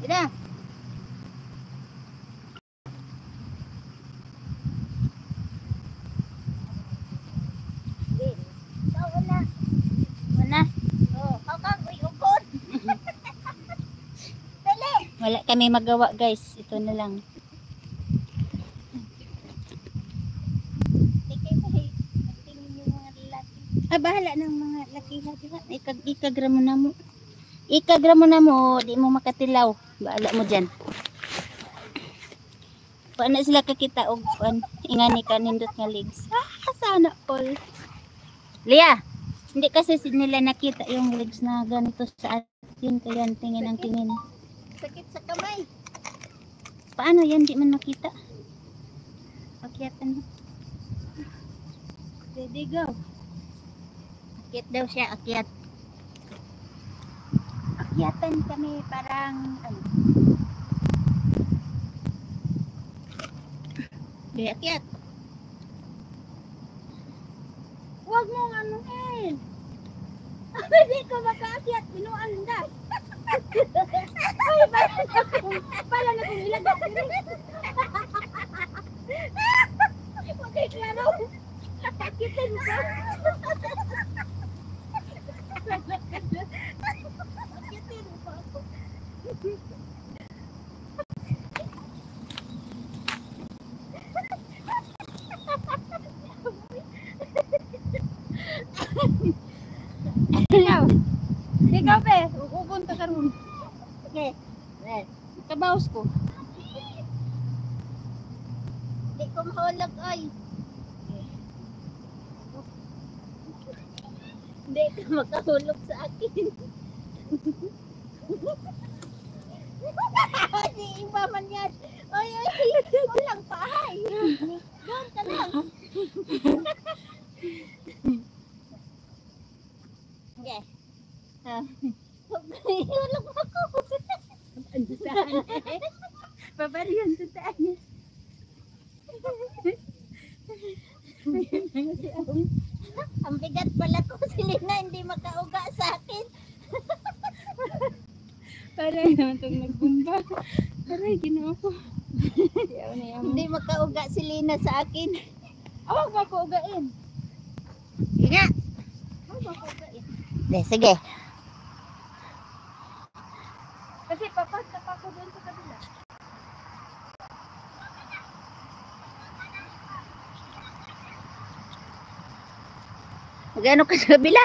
na. Wala. Wala kami magawa guys. Ito na lang. Bahala ng mga lakihan. Ikagram mo na mo. Ikagram mo na mo. Di mo makatilaw. Bahala mo dyan. Paano sila kakita og ingani ka nindot nga legs. Sana all. Lia, hindi kasi nila nakita yung legs na ganito sa atin. Kaya tingin ang tingin. Sakit sa kamay. Paano yan? Di man makita. Akyatan mo. Ready, go. Akyat daw siya, akyat. Akyatan kami parang ano. Di akyat. Huwag mong anuhin. Hindi ko makaakyat. Binuan ka. Ay, pala na kung ilagay. Huwag kayo klaro. Akyatin mo ka. Akyatin mo pa ako. Hello. Ikaw pe, upunta ka ron. Okay. Kabaos ko. Hindi ko mahulog ay. Hindi ka makahulog sa akin. Di iba man yan. Oy, walang pahay. Doon ka lang. Okay. Hulog mo ako. Ano saan? Babarihan sa taan. Ang bigat pala ko si Lina, hindi makauga sa akin. Paray naman itong nagbumba. Paray, ginawa ko. Hindi makauga si Lina sa akin. Huwag ba ko ugain? Sige nga. Huwag ba ko ugain? Sige. Kasi papasta pa ako doon sa kabila. Magano ka sa kabila?